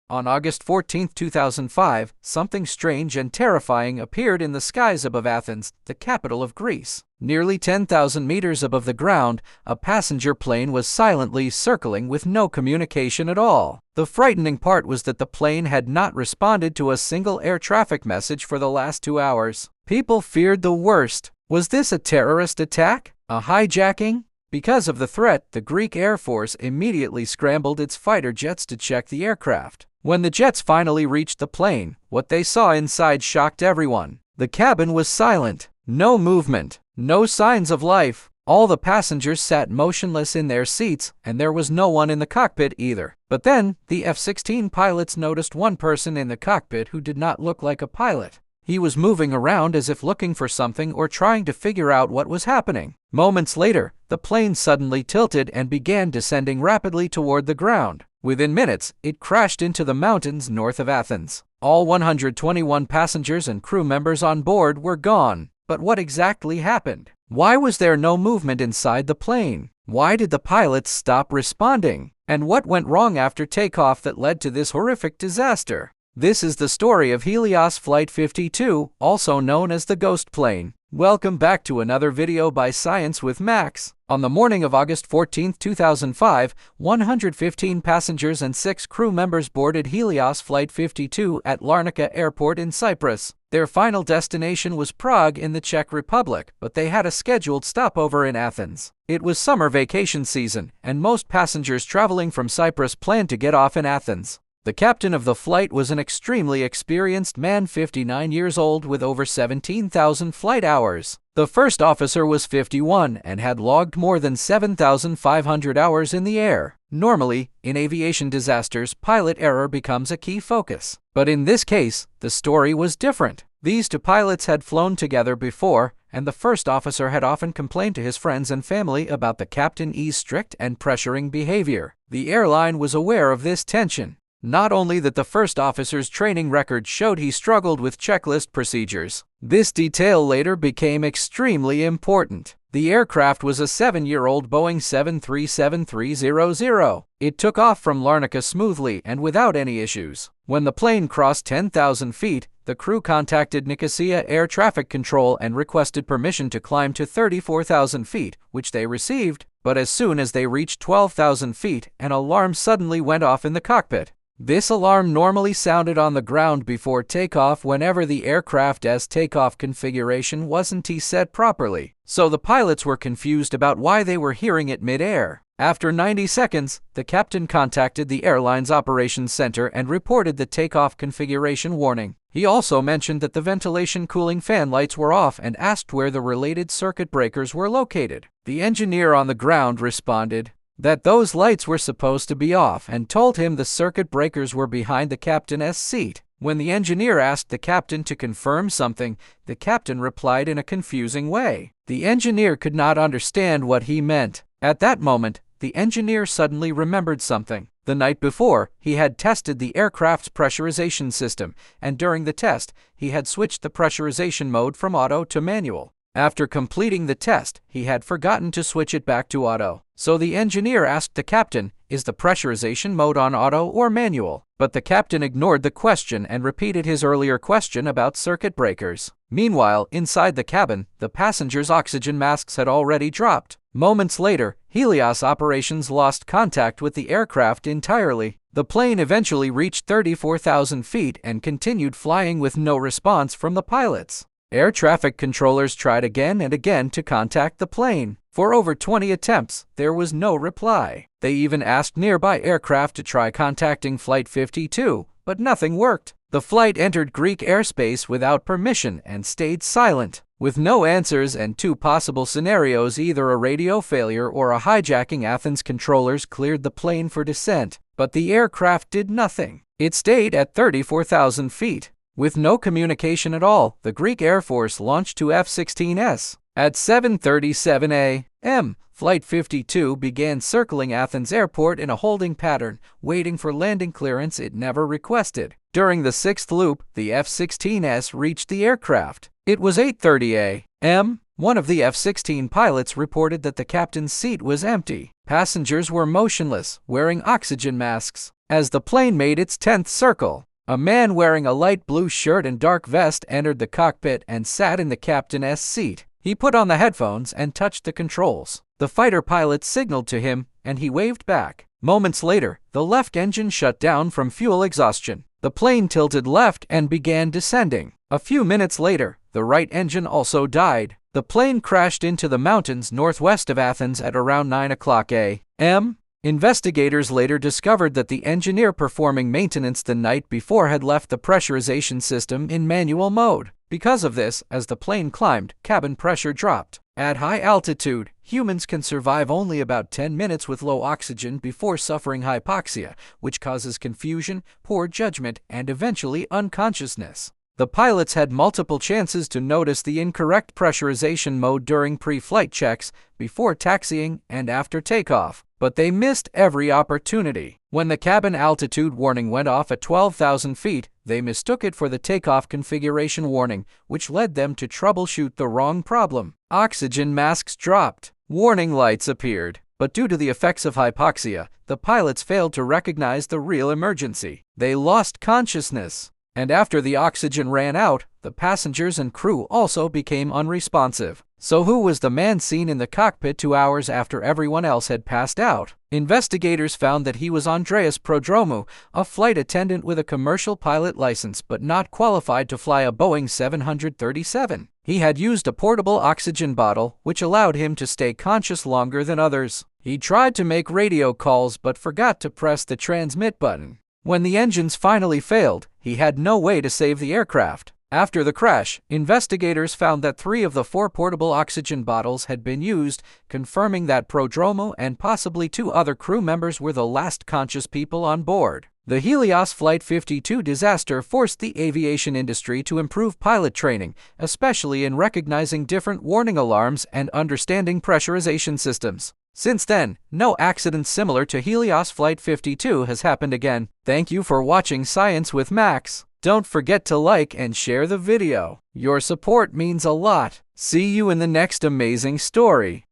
On August 14, 2005, something strange and terrifying appeared in the skies above Athens, the capital of Greece. Nearly 10,000 meters above the ground, a passenger plane was silently circling with no communication at all. The frightening part was that the plane had not responded to a single air traffic message for the last 2 hours. People feared the worst. Was this a terrorist attack? A hijacking? Because of the threat, the Greek Air Force immediately scrambled its fighter jets to check the aircraft. When the jets finally reached the plane, what they saw inside shocked everyone. The cabin was silent. No movement. No signs of life. All the passengers sat motionless in their seats, and there was no one in the cockpit either. But then, the F-16 pilots noticed one person in the cockpit who did not look like a pilot. He was moving around as if looking for something or trying to figure out what was happening. Moments later, the plane suddenly tilted and began descending rapidly toward the ground. Within minutes, it crashed into the mountains north of Athens. All 121 passengers and crew members on board were gone. But what exactly happened? Why was there no movement inside the plane? Why did the pilots stop responding? And what went wrong after takeoff that led to this horrific disaster? This is the story of Helios Flight 52, also known as the ghost plane. Welcome back to another video by Science with Max. On the morning of August 14, 2005, 115 passengers and 6 crew members boarded Helios Flight 52 at Larnaca Airport in Cyprus. Their final destination was Prague in the Czech Republic, but they had a scheduled stopover in Athens. It was summer vacation season, and most passengers traveling from Cyprus planned to get off in Athens. The captain of the flight was an extremely experienced man, 59 years old, with over 17,000 flight hours. The first officer was 51 and had logged more than 7,500 hours in the air. Normally, in aviation disasters, pilot error becomes a key focus. But in this case, the story was different. These two pilots had flown together before, and the first officer had often complained to his friends and family about the captain's strict and pressuring behavior. The airline was aware of this tension. Not only that the first officer's training record showed he struggled with checklist procedures. This detail later became extremely important. The aircraft was a 7-year-old Boeing 737-300. It took off from Larnaca smoothly and without any issues. When the plane crossed 10,000 feet, the crew contacted Nicosia Air Traffic Control and requested permission to climb to 34,000 feet, which they received. But as soon as they reached 12,000 feet, an alarm suddenly went off in the cockpit. This alarm normally sounded on the ground before takeoff whenever the aircraft's takeoff configuration wasn't set properly, so the pilots were confused about why they were hearing it mid-air. After 90 seconds, the captain contacted the airline's operations center and reported the takeoff configuration warning. He also mentioned that the ventilation cooling fan lights were off and asked where the related circuit breakers were located. The engineer on the ground responded that those lights were supposed to be off and told him the circuit breakers were behind the captain's seat. When the engineer asked the captain to confirm something, the captain replied in a confusing way. The engineer could not understand what he meant. At that moment, the engineer suddenly remembered something. The night before, he had tested the aircraft's pressurization system, and during the test, he had switched the pressurization mode from auto to manual. After completing the test, he had forgotten to switch it back to auto. So the engineer asked the captain, "Is the pressurization mode on auto or manual?" But the captain ignored the question and repeated his earlier question about circuit breakers. Meanwhile, inside the cabin, the passengers' oxygen masks had already dropped. Moments later, Helios operations lost contact with the aircraft entirely. The plane eventually reached 34,000 feet and continued flying with no response from the pilots. Air traffic controllers tried again and again to contact the plane. For over 20 attempts, there was no reply. They even asked nearby aircraft to try contacting Flight 52, but nothing worked. The flight entered Greek airspace without permission and stayed silent. With no answers and 2 possible scenarios, either a radio failure or a hijacking, Athens controllers cleared the plane for descent. But the aircraft did nothing. It stayed at 34,000 feet. With no communication at all, the Greek Air Force launched 2 F-16s. At 7:37 a.m., Flight 52 began circling Athens Airport in a holding pattern, waiting for landing clearance it never requested. During the 6th loop, the F-16s reached the aircraft. It was 8:30 a.m. One of the F-16 pilots reported that the captain's seat was empty. Passengers were motionless, wearing oxygen masks. As the plane made its 10th circle, a man wearing a light blue shirt and dark vest entered the cockpit and sat in the captain's seat. He put on the headphones and touched the controls. The fighter pilot signaled to him, and he waved back. Moments later, the left engine shut down from fuel exhaustion. The plane tilted left and began descending. A few minutes later, the right engine also died. The plane crashed into the mountains northwest of Athens at around 9 o'clock a.m. Investigators later discovered that the engineer performing maintenance the night before had left the pressurization system in manual mode. Because of this, as the plane climbed, cabin pressure dropped. At high altitude, humans can survive only about 10 minutes with low oxygen before suffering hypoxia, which causes confusion, poor judgment, and eventually unconsciousness. The pilots had multiple chances to notice the incorrect pressurization mode during pre-flight checks, before taxiing, and after takeoff, but they missed every opportunity. When the cabin altitude warning went off at 12,000 feet, they mistook it for the takeoff configuration warning, which led them to troubleshoot the wrong problem. Oxygen masks dropped. Warning lights appeared. But due to the effects of hypoxia, the pilots failed to recognize the real emergency. They lost consciousness. And after the oxygen ran out, the passengers and crew also became unresponsive. So who was the man seen in the cockpit 2 hours after everyone else had passed out? Investigators found that he was Andreas Prodromou, a flight attendant with a commercial pilot license but not qualified to fly a Boeing 737. He had used a portable oxygen bottle, which allowed him to stay conscious longer than others. He tried to make radio calls but forgot to press the transmit button. When the engines finally failed, he had no way to save the aircraft. After the crash, investigators found that 3 of the 4 portable oxygen bottles had been used, confirming that Prodromou and possibly 2 other crew members were the last conscious people on board. The Helios Flight 52 disaster forced the aviation industry to improve pilot training, especially in recognizing different warning alarms and understanding pressurization systems. Since then, no accident similar to Helios Flight 52 has happened again. Thank you for watching Science with Max. Don't forget to like and share the video. Your support means a lot. See you in the next amazing story.